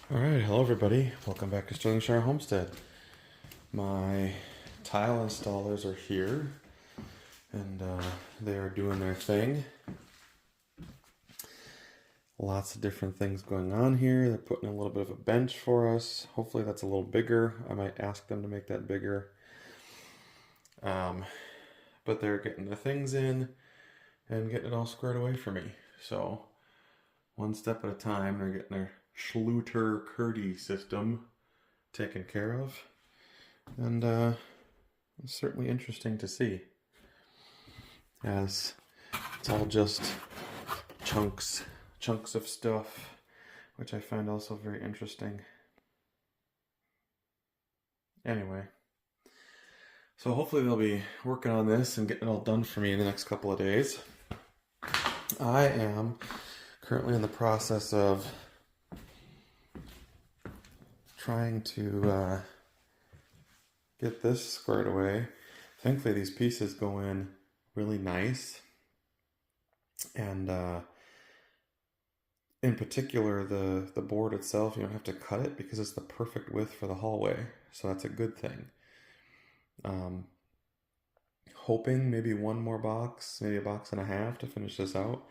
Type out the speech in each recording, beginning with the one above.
All right, hello everybody. Welcome back to Sterlingshire Homestead. My tile installers are here, and they are doing their thing. Lots of different things going on here. They're putting a little bit of a bench for us. Hopefully that's a little bigger. I might ask them to make that bigger. But they're getting the things in and getting it all squared away for me. So one step at a time, they're getting their Schluter-Curdy system taken care of. And it's certainly interesting to see, as it's all just chunks of stuff, which I find also very interesting. Anyway, so hopefully they'll be working on this and getting it all done for me in the next couple of days. I am currently in the process of trying to get this squared away. Thankfully these pieces go in really nice, and in particular the board itself, you don't have to cut it because it's the perfect width for the hallway, so that's a good thing. Hoping maybe one more box, maybe a box and a half to finish this out.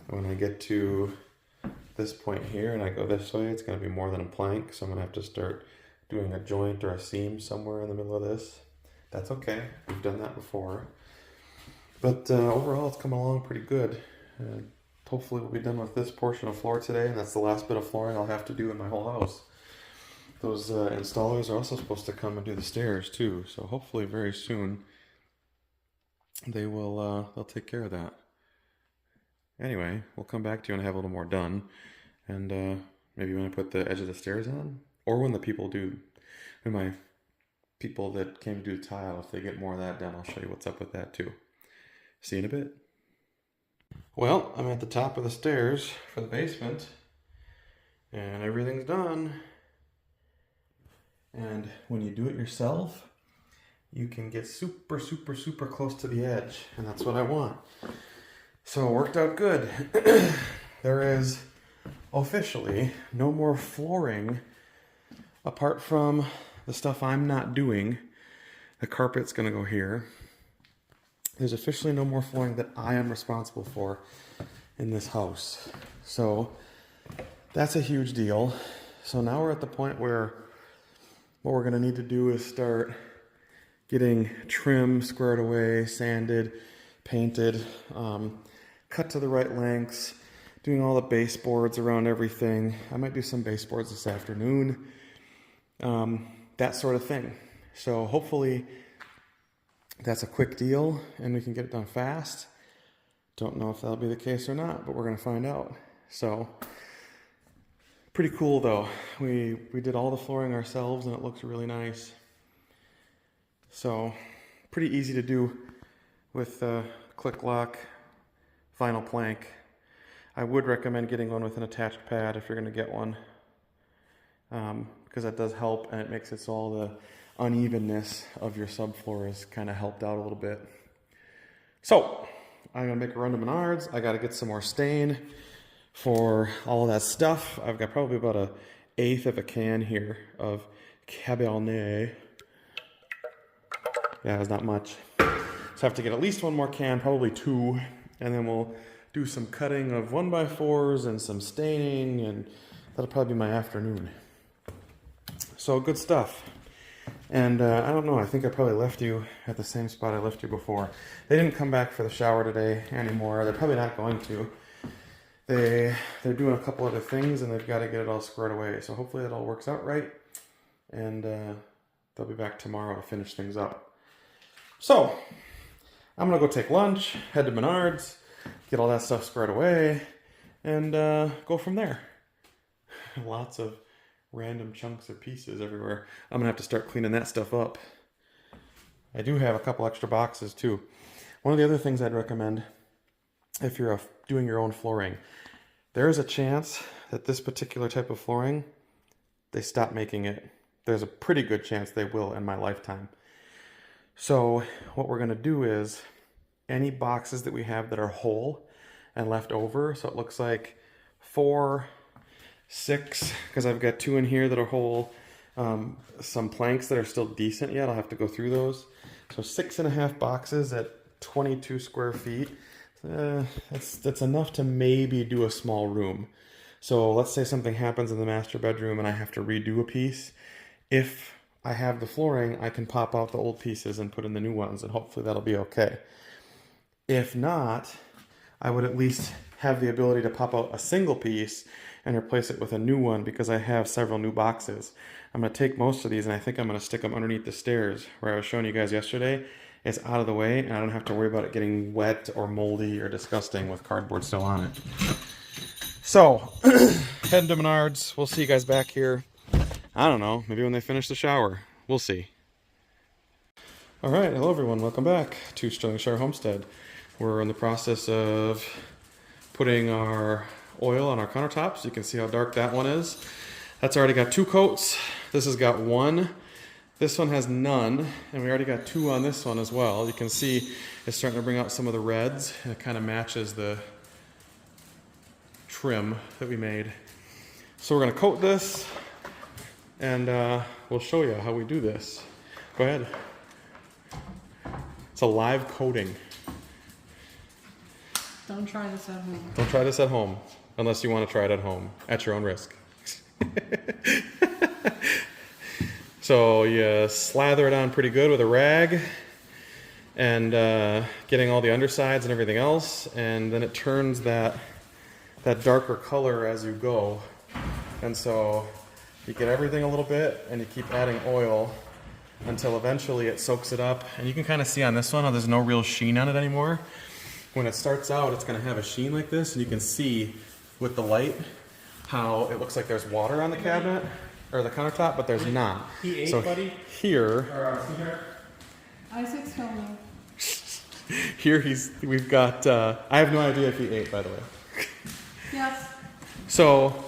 When I get to this point here and I go this way, it's going to be more than a plank, so I'm going to have to start doing a joint or a seam somewhere in the middle of this. That's okay, we've done that before. But overall it's come along pretty good. Hopefully we'll be done with this portion of floor today, and that's the last bit of flooring I'll have to do in my whole house. Those installers are also supposed to come and do the stairs too, so hopefully very soon they will they'll take care of that. Anyway, we'll come back to you when I have a little more done, and maybe when I put the edge of the stairs on, or when my people that came to do the tile, if they get more of that done, I'll show you what's up with that too. See you in a bit. Well, I'm at the top of the stairs for the basement, and everything's done. And when you do it yourself, you can get super close to the edge, and that's what I want. So it worked out good. There is officially no more flooring apart from the stuff I'm not doing. The carpet's gonna go here. There's officially no more flooring that I am responsible for in this house. So that's a huge deal. So now we're at the point where what we're gonna need to do is start getting trim squared away, sanded, painted, cut to the right lengths, doing all the baseboards around everything. I might do some baseboards this afternoon, that sort of thing. So hopefully that's a quick deal and we can get it done fast. Don't know if that'll be the case or not, but we're gonna find out. So pretty cool though. We did all the flooring ourselves and it looks really nice. So pretty easy to do with click lock vinyl plank. I would recommend getting one with an attached pad if you're going to get one, because that does help, and it makes it so all the unevenness of your subfloor is kind of helped out a little bit. So I'm going to make a run to Menards. I got to get some more stain for all of that stuff. I've got probably about 1/8 of a can here of Cabernet. Yeah, it's not much. So I have to get at least one more can, probably 2, and then we'll do some cutting of 1x4s and some staining, and that'll probably be my afternoon. So good stuff. And I don't know, I think I probably left you at the same spot I left you before. They didn't come back for the shower today anymore. They're probably not going to. They're doing a couple other things, and they've got to get it all squared away. So hopefully it all works out right, and they'll be back tomorrow to finish things up. So I'm gonna go take lunch, head to Menards, get all that stuff squared away, and go from there. Lots of random chunks of pieces everywhere. I'm gonna have to start cleaning that stuff up. I do have a couple extra boxes too. One of the other things I'd recommend, if you're doing your own flooring, there is a chance that this particular type of flooring, they stop making it. There's a pretty good chance they will in my lifetime. So what we're going to do is any boxes that we have that are whole and left over, so it looks like 4 6, because I've got 2 in here that are whole. Some planks that are still decent yet. I'll have to go through those. So 6.5 boxes at 22 square feet. That's enough to maybe do a small room. So let's say something happens in the master bedroom and I have to redo a piece. If I have the flooring, I can pop out the old pieces and put in the new ones, and hopefully that'll be okay. If not, I would at least have the ability to pop out a single piece and replace it with a new one, because I have several new boxes. I'm going to take most of these and I think I'm going to stick them underneath the stairs where I was showing you guys yesterday. It's out of the way and I don't have to worry about it getting wet or moldy or disgusting with cardboard still on it. So, heading to Menards. We'll see you guys back here. I don't know, maybe when they finish the shower. We'll see. All right, hello everyone. Welcome back to Sterling Shire Homestead. We're in the process of putting our oil on our countertops. You can see how dark that one is. That's already got 2 coats. This has got 1. This one has none, and we already got 2 on this one as well. You can see it's starting to bring out some of the reds, and it kind of matches the trim that we made. So we're going to coat this, and we'll show you how we do this. Go ahead. It's a live coating. Don't try this at home. Don't try this at home, unless you want to try it at home, at your own risk. So you slather it on pretty good with a rag, and getting all the undersides and everything else, and then it turns that darker color as you go. And so you get everything a little bit and you keep adding oil until eventually it soaks it up. And you can kind of see on this one how there's no real sheen on it anymore. When it starts out, it's going to have a sheen like this, and you can see with the light how it looks like there's water on the cabinet or the countertop, but there's not. He ate, so buddy? Here, Isaac's filming. here we've got, I have no idea if he ate, by the way. Yes. So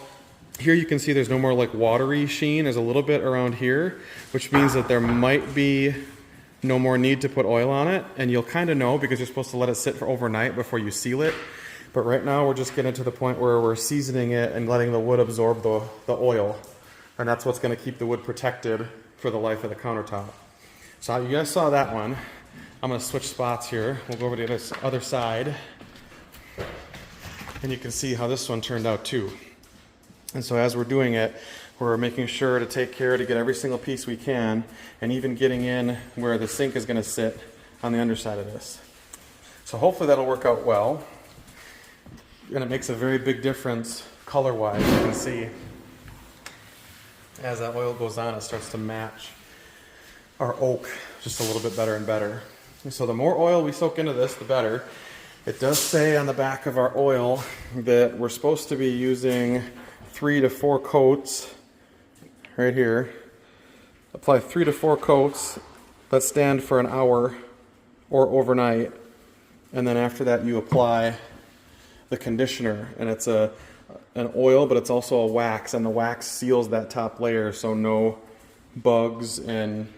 here you can see there's no more like watery sheen. There's a little bit around here, which means that there might be no more need to put oil on it. And you'll kind of know because you're supposed to let it sit for overnight before you seal it. But right now we're just getting to the point where we're seasoning it and letting the wood absorb the oil. And that's what's going to keep the wood protected for the life of the countertop. So you guys saw that one. I'm going to switch spots here. We'll go over to this other side. And you can see how this one turned out too. And so as we're doing it, we're making sure to take care to get every single piece we can, and even getting in where the sink is going to sit on the underside of this. So hopefully that'll work out well. And it makes a very big difference color-wise. You can see as that oil goes on, it starts to match our oak just a little bit better and better. And so the more oil we soak into this, the better. It does say on the back of our oil that we're supposed to be using 3 to 4 coats right here. Apply 3 to 4 coats that stand for an hour or overnight. And then after that you apply the conditioner, and it's an oil, but it's also a wax, and the wax seals that top layer so no bugs and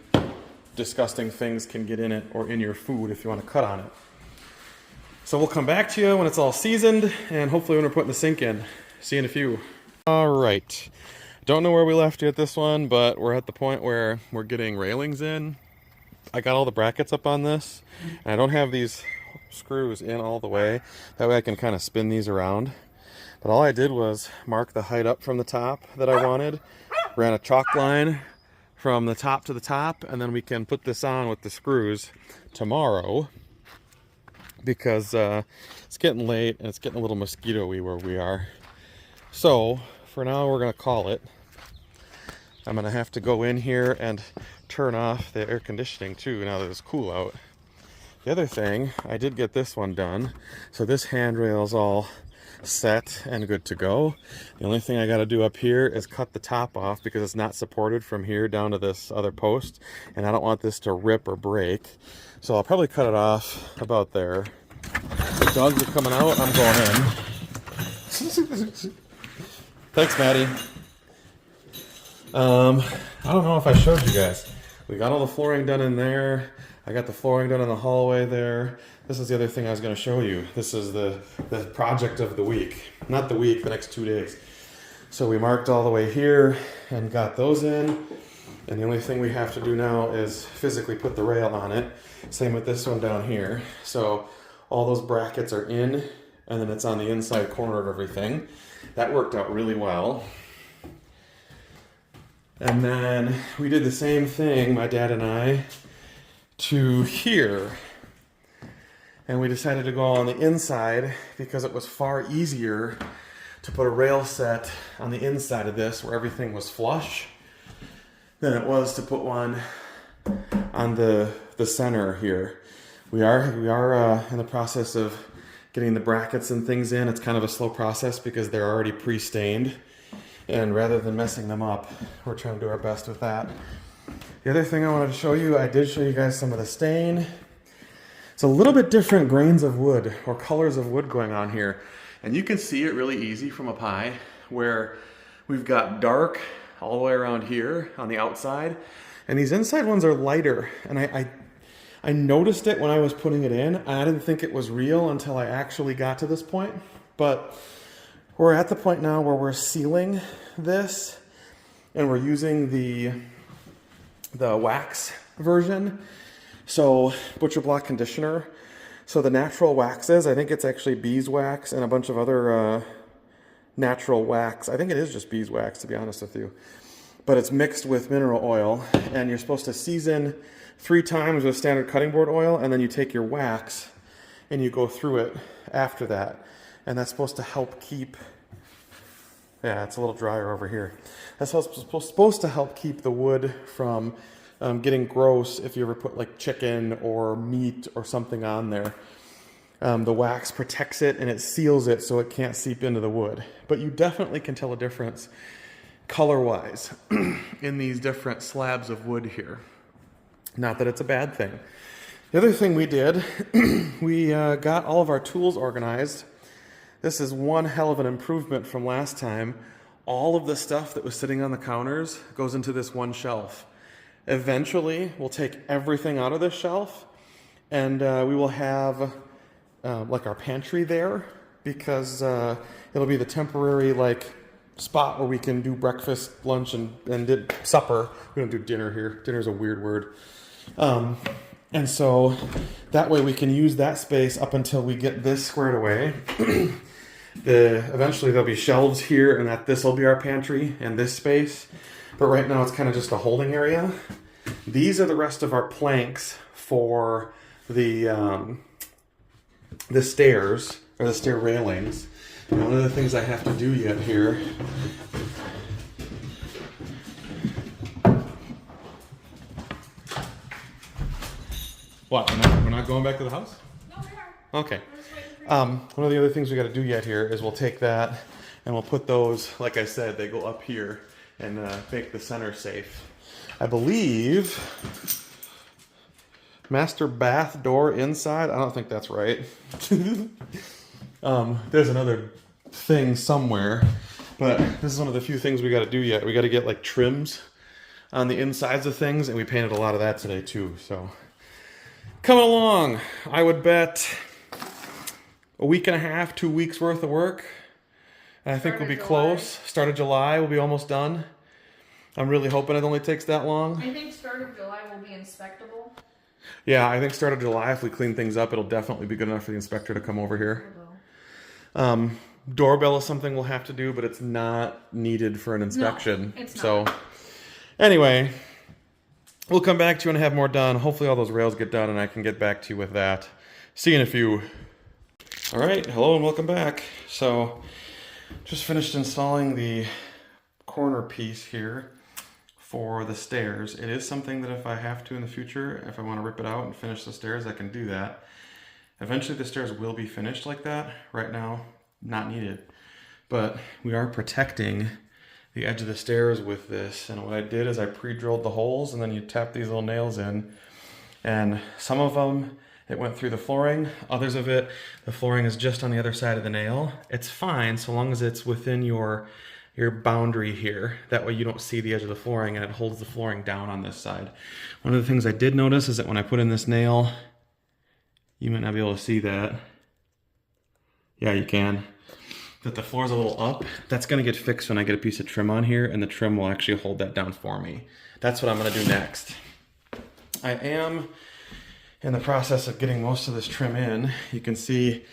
disgusting things can get in it or in your food if you want to cut on it. So we'll come back to you when it's all seasoned, and hopefully when we're putting the sink in. See you in a few. All right. Don't know where we left you at this one, but we're at the point where we're getting railings in. I got all the brackets up on this, and I don't have these screws in all the way. That way I can kind of spin these around. But all I did was mark the height up from the top that I wanted, ran a chalk line from the top to the top, and then we can put this on with the screws tomorrow, because it's getting late and it's getting a little mosquito-y where we are. So for now we're going to call it. I'm going to have to go in here and turn off the air conditioning too now that it's cool out. The other thing, I did get this one done. So this handrail is all set and good to go. The only thing I got to do up here is cut the top off because it's not supported from here down to this other post, and I don't want this to rip or break. So I'll probably cut it off about there. The dogs are coming out, I'm going in. Thanks, Maddie. I don't know if I showed you guys. We got all the flooring done in there. I got the flooring done in the hallway there. This is the other thing I was going to show you. This is the project of the week. Not the week, the next 2 days. So we marked all the way here and got those in. And the only thing we have to do now is physically put the rail on it. Same with this one down here. So all those brackets are in, and then it's on the inside corner of everything. That worked out really well. And then we did the same thing, my dad and I, to here. And we decided to go on the inside because it was far easier to put a rail set on the inside of this where everything was flush than it was to put one on the center here. We are in the process of getting the brackets and things in. It's kind of a slow process because they're already pre-stained, and rather than messing them up, we're trying to do our best with that. The other thing I wanted to show you, I did show you guys some of the stain. It's a little bit different grains of wood or colors of wood going on here, and you can see it really easy from up high where we've got dark all the way around here on the outside, and these inside ones are lighter. And I noticed it when I was putting it in. I didn't think it was real until I actually got to this point, but we're at the point now where we're sealing this, and we're using the wax version. So butcher block conditioner. So the natural waxes, I think it's actually beeswax and a bunch of other natural wax. I think it is just beeswax, to be honest with you. But it's mixed with mineral oil, and you're supposed to season 3 times with standard cutting board oil, and then you take your wax and you go through it after that. And that's supposed to help keep, yeah, it's a little drier over here. That's supposed to help keep the wood from getting gross if you ever put like chicken or meat or something on there. The wax protects it and it seals it so it can't seep into the wood. But you definitely can tell a difference color-wise in these different slabs of wood here. Not that it's a bad thing. The other thing we did, we got all of our tools organized. This is one hell of an improvement from last time. All of the stuff that was sitting on the counters goes into this one shelf. Eventually, we'll take everything out of this shelf, and we will have like our pantry there, because it'll be the temporary like spot where we can do breakfast, lunch, and supper. We don't do dinner here. Dinner's a weird word. And so that way we can use that space up until we get this squared away. Eventually there'll be shelves here, and this will be our pantry and this space. But right now it's kind of just a holding area. These are the rest of our planks for the stairs, or the stair railings. And one of the things I have to do yet here What? We're not going back to the house? No, we are. Okay. One of the other things we got to do yet here is we'll take that and we'll put those, like I said, they go up here and make the center safe. I believe master bath door inside. I don't think that's right. There's another thing somewhere, but this is one of the few things we got to do yet. We got to get like trims on the insides of things, and we painted a lot of that today too. So coming along, I would bet a week and a half, 2 weeks worth of work. And I think we'll be close. Start of July, we'll be almost done. I'm really hoping it only takes that long. I think start of July will be inspectable. Yeah, I think start of July, if we clean things up, it'll definitely be good enough for the inspector to come over here. Doorbell is something we'll have to do, but it's not needed for an inspection. No, it's not. So anyway, we'll come back to you and have more done. Hopefully all those rails get done and I can get back to you with that. See you in a few. All right, hello and welcome back. So just finished installing the corner piece here for the stairs. It is something that if I have to in the future, if I want to rip it out and finish the stairs, I can do that. Eventually the stairs will be finished like that. Right now, not needed. But we are protecting the edge of the stairs with this. And what I did is I pre-drilled the holes, and then you tap these little nails in. And some of them, it went through the flooring. Others of it, the flooring is just on the other side of the nail. It's fine so long as it's within your boundary here. That way you don't see the edge of the flooring and it holds the flooring down on this side. One of the things I did notice is that when I put in this nail, you might not be able to see that. Yeah, you can. that the floor is a little up. That's gonna get fixed when I get a piece of trim on here, and the trim will actually hold that down for me. That's what I'm gonna do next. I am in the process of getting most of this trim in. You can see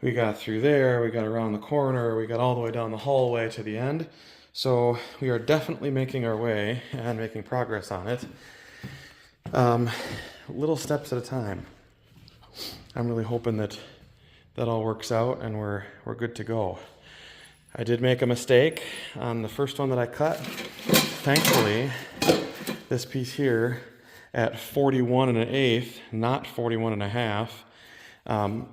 we got through there, we got around the corner, we got all the way down the hallway to the end. So we are definitely making our way and making progress on it. Little steps at a time. I'm really hoping that that all works out and we're good to go. I did make a mistake on the first one that I cut. Thankfully, this piece here at 41 1/8, not 41 1/2,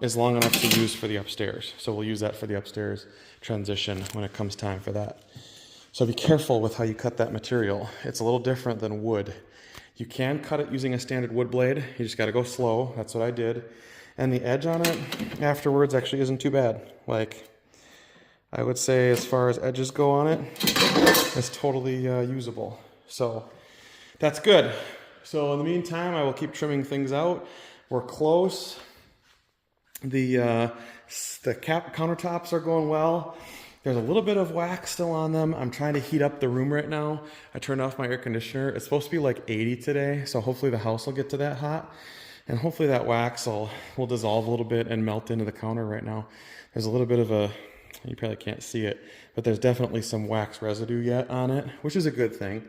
is long enough to use for the upstairs. So we'll use that for the upstairs transition when it comes time for that. So be careful with how you cut that material. It's a little different than wood. You can cut it using a standard wood blade. You just gotta go slow. That's what I did. And the edge on it afterwards actually isn't too bad. Like, I would say as far as edges go on it, it's totally usable. So that's good. So in the meantime, I will keep trimming things out. We're close. The countertops are going well. There's a little bit of wax still on them. I'm trying to heat up the room right now. I turned off my air conditioner. It's supposed to be like 80 today, so hopefully the house will get to that hot. And hopefully that wax will dissolve a little bit and melt into the counter right now. There's a little bit of a, you probably can't see it, but there's definitely some wax residue yet on it, which is a good thing.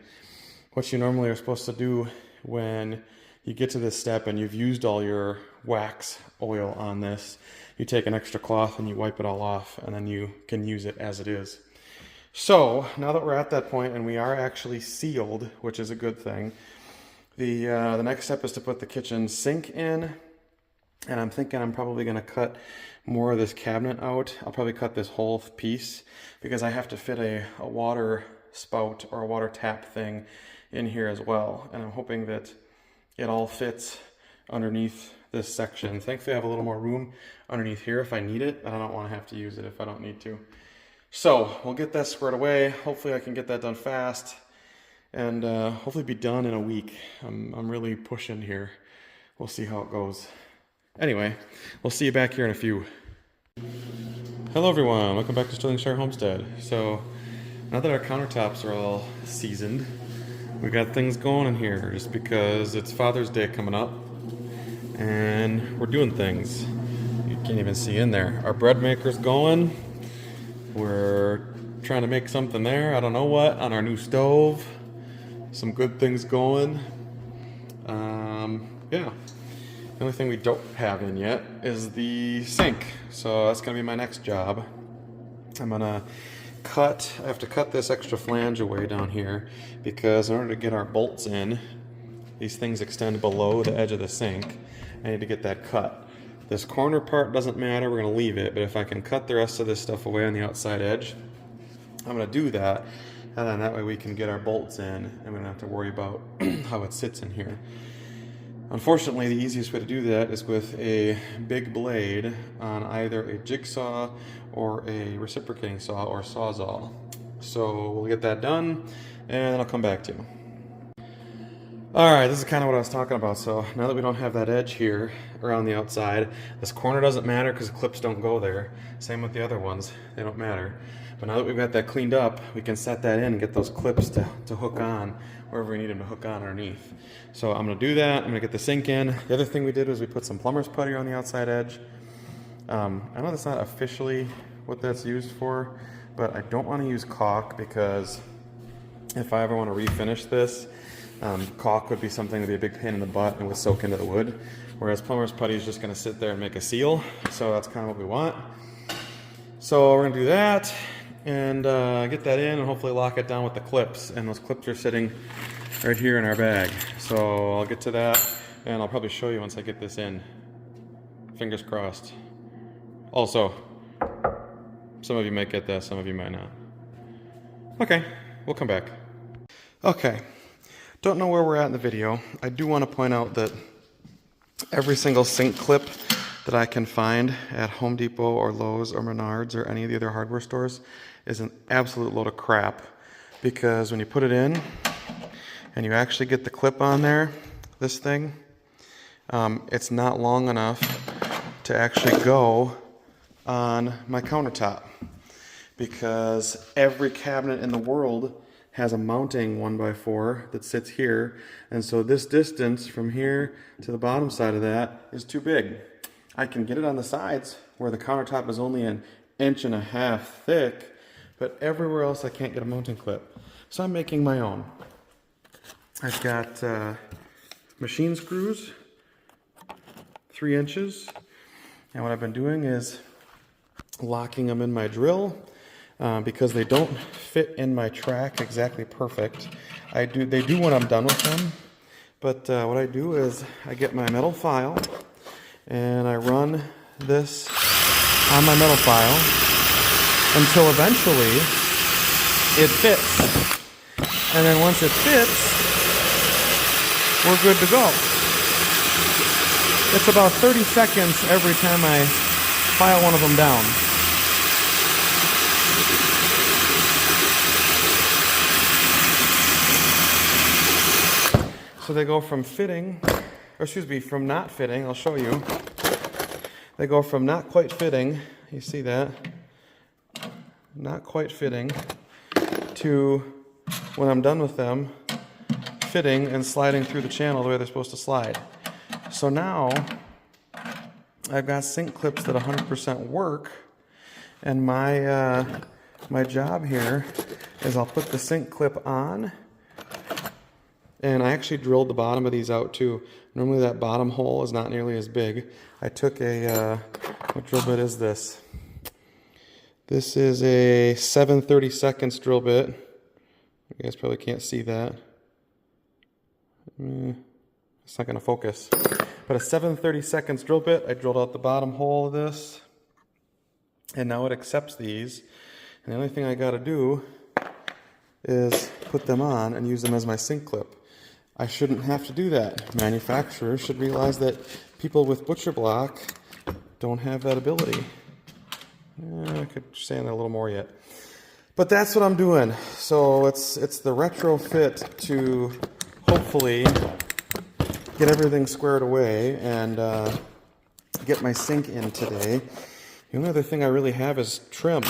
What you normally are supposed to do when you get to this step and you've used all your wax oil on this, you take an extra cloth and you wipe it all off, and then you can use it as it is. So now that we're at that point and we are actually sealed, which is a good thing, the next step is to put the kitchen sink in, and I'm thinking I'm probably going to cut more of this cabinet out. I'll probably cut this whole piece because I have to fit a water spout or a water tap thing in here as well, and I'm hoping that it all fits underneath this section. Thankfully I have a little more room underneath here if I need it, and I don't want to have to use it if I don't need to. So we'll get that squared away. Hopefully I can get that done fast, and hopefully be done in a week. I'm really pushing here. We'll see how it goes. Anyway, we'll see you back here in a few. Hello everyone, welcome back to Sterlingshire Homestead. So now that our countertops are all seasoned, we got things going in here just because it's Father's Day coming up and we're doing things. You can't even see in there. Our bread maker's going. We're trying to make something there, I don't know what, on our new stove. Some good things going. Yeah. The only thing we don't have in yet is the sink. So that's gonna be my next job. I'm gonna I have to cut this extra flange away down here because in order to get our bolts in, these things extend below the edge of the sink. I need to get that cut. This corner part doesn't matter, we're gonna leave it, but if I can cut the rest of this stuff away on the outside edge, I'm gonna do that, and then that way we can get our bolts in and we don't have to worry about how it sits in here. Unfortunately, the easiest way to do that is with a big blade on either a jigsaw or a reciprocating saw or sawzall. So we'll get that done and then I'll come back to you. Alright, this is kind of what I was talking about. So now that we don't have that edge here around the outside, this corner doesn't matter because the clips don't go there. Same with the other ones, they don't matter. But now that we've got that cleaned up, we can set that in and get those clips to hook on wherever we need them to hook on underneath. So I'm going to do that. I'm going to get the sink in. The other thing we did was we put some plumber's putty on the outside edge. I know that's not officially what that's used for, but I don't want to use caulk because if I ever want to refinish this, caulk would be something that would be a big pain in the butt and would soak into the wood, whereas plumber's putty is just going to sit there and make a seal. So that's kind of what we want. So we're going to do that and get that in and hopefully lock it down with the clips, and those clips are sitting right here in our bag. So I'll get to that and I'll probably show you once I get this in. Fingers crossed. Also, some of you might get that, some of you might not. Okay, we'll come back. Okay, don't know where we're at in the video. I do want to point out that every single sink clip that I can find at Home Depot or Lowe's or Menards or any of the other hardware stores is an absolute load of crap, because when you put it in and you actually get the clip on there, this thing, it's not long enough to actually go on my countertop. because every cabinet in the world has a mounting 1x4 that sits here, and so this distance from here to the bottom side of that is too big. I can get it on the sides where the countertop is only 1.5 inches thick, but everywhere else I can't get a mounting clip. So I'm making my own. I've got machine screws, 3 inches, and what I've been doing is locking them in my drill because they don't fit in my track exactly perfect. They do when I'm done with them, but what I do is I get my metal file and I run this on my metal file until eventually it fits. And then once it fits, we're good to go. It's about 30 seconds every time I file one of them down. So they go from fitting, or excuse me, from not fitting, I'll show you. They go from not quite fitting, you see that? Not quite fitting, to when I'm done with them, fitting and sliding through the channel the way they're supposed to slide. So now I've got sink clips that 100% work, and my job here is I'll put the sink clip on, and I actually drilled the bottom of these out too. Normally that bottom hole is not nearly as big. I took a, what drill bit is this? This is a 7/32 drill bit. You guys probably can't see that. It's not going to focus. But a 7/32 drill bit. I drilled out the bottom hole of this. And now it accepts these. And the only thing I got to do is put them on and use them as my sink clip. I shouldn't have to do that. Manufacturers should realize that people with butcher block don't have that ability. I could sand that a little more yet. But that's what I'm doing. So it's the retrofit to hopefully get everything squared away and get my sink in today. The only other thing I really have is trim.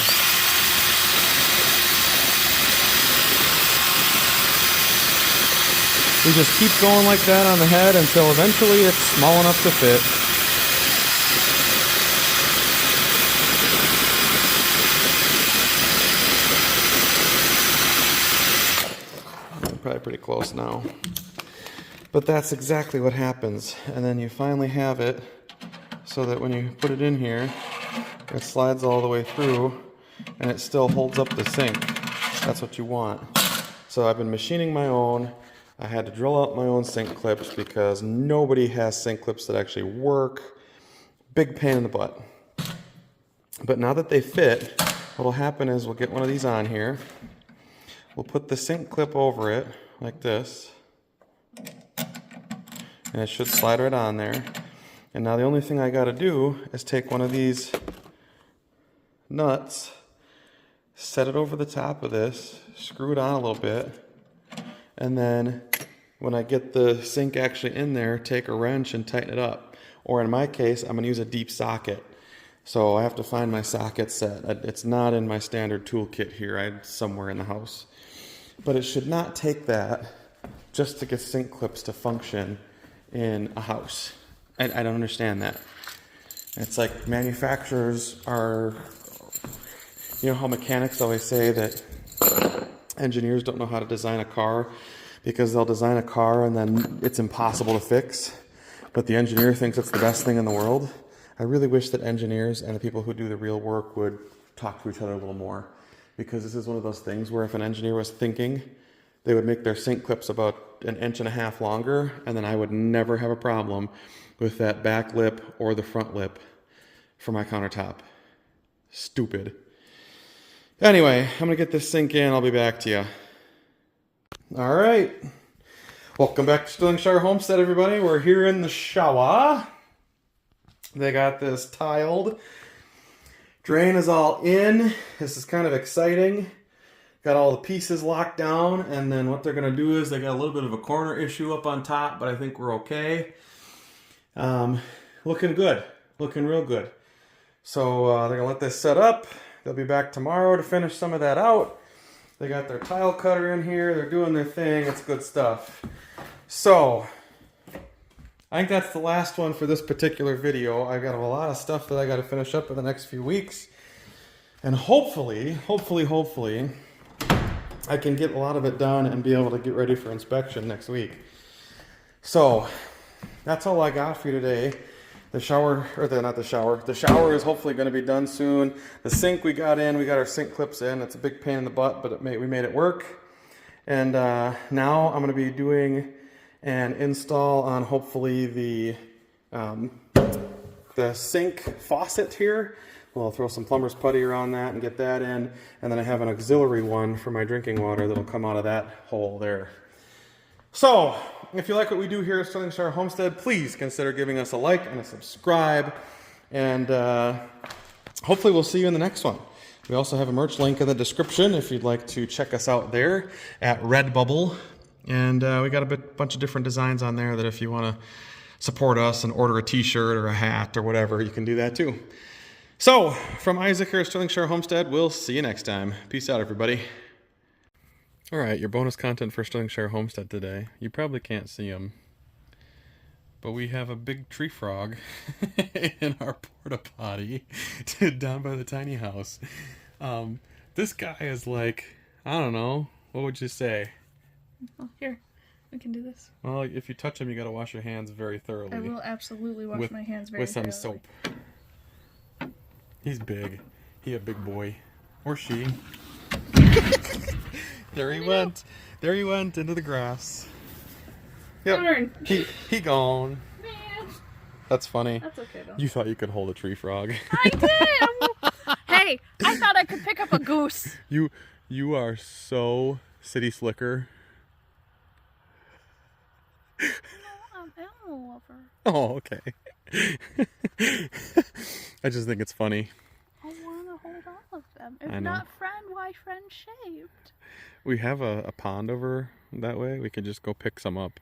We just keep going like that on the head until eventually it's small enough to fit. I'm probably pretty close now. But that's exactly what happens. And then you finally have it so that when you put it in here, it slides all the way through and it still holds up the sink. That's what you want. So I've been machining my own. I had to drill out my own sink clips because nobody has sink clips that actually work. Big pain in the butt. But now that they fit, what'll happen is we'll get one of these on here. We'll put the sink clip over it like this. And it should slide right on there. And now the only thing I gotta do is take one of these nuts, set it over the top of this, screw it on a little bit, and then when I get the sink actually in there, take a wrench and tighten it up. Or in my case, I'm gonna use a deep socket. So I have to find my socket set. It's not in my standard toolkit here. It's somewhere in the house. But it should not take that just to get sink clips to function in a house. I don't understand that. It's like manufacturers are, you know how mechanics always say that engineers don't know how to design a car because they'll design a car and then it's impossible to fix, but the engineer thinks it's the best thing in the world. I really wish that engineers and the people who do the real work would talk to each other a little more, because this is one of those things where if an engineer was thinking, they would make their sink clips about 1.5 inches longer, and then I would never have a problem with that back lip or the front lip for my countertop. Stupid. Anyway, I'm gonna get this sink in. I'll be back to you. All right. Welcome back to Stillingshire Homestead, everybody. We're here in the shower. They got this tiled. Drain is all in. This is kind of exciting. Got all the pieces locked down, and then what they're gonna do is they got a little bit of a corner issue up on top, but I think we're okay. Looking good. Looking real good. So they're gonna let this set up. They'll be back tomorrow to finish some of that out. They got their tile cutter in here. They're doing their thing. It's good stuff. So, I think that's the last one for this particular video. I've got a lot of stuff that I got to finish up in the next few weeks. And hopefully, I can get a lot of it done and be able to get ready for inspection next week. So, that's all I got for you today. The shower is hopefully going to be done soon. The sink we got our sink clips in. It's a big pain in the butt, but we made it work. And now I'm going to be doing an install on hopefully the sink faucet here. We'll throw some plumber's putty around that and get that in. And then I have an auxiliary one for my drinking water that'll come out of that hole there. So, if you like what we do here at Sterling Shire Homestead, please consider giving us a like and a subscribe. And hopefully we'll see you in the next one. We also have a merch link in the description if you'd like to check us out there at Redbubble. And we got a bunch of different designs on there that if you want to support us and order a t-shirt or a hat or whatever, you can do that too. So, from Isaac here at Sterling Shire Homestead, we'll see you next time. Peace out, everybody. All right, your bonus content for Sterling Shire Homestead today. You probably can't see him, but we have a big tree frog in our porta potty down by the tiny house. This guy is like, I don't know, what would you say? Oh, here, we can do this. Well, if you touch him, you got to wash your hands very thoroughly. I will absolutely wash my hands very thoroughly. With some soap. He's big. He a big boy. Or she. There he went. There he went into the grass. Yep. He gone. Man. That's funny. That's okay though. You thought you could hold a tree frog. I did. Hey, I thought I could pick up a goose. You are so city slicker. No, I'm an animal lover. Oh, okay. I just think it's funny. I want to hold all of them. I If know. not friend, why friend shaped? We have a pond over that way. We could just go pick some up.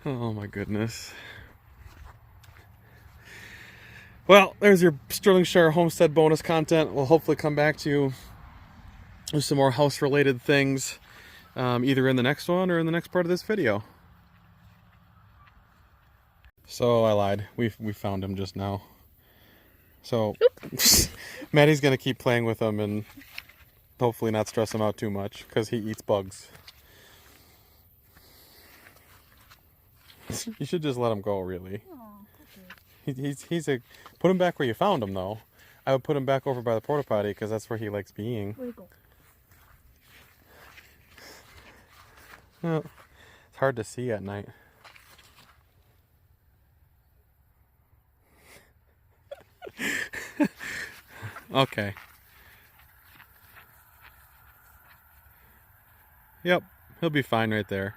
Oh my goodness. Well, there's your Sterling Shire Homestead bonus content. We'll hopefully come back to you with some more house-related things, either in the next one or in the next part of this video. So I lied. We found him just now. So Maddie's gonna keep playing with him and hopefully not stress him out too much because he eats bugs. You should just let him go, really. He's a put him back where you found him though. I would put him back over by the porta potty because that's where he likes being. Wiggle. Well, it's hard to see at night. Okay. Yep, he'll be fine right there.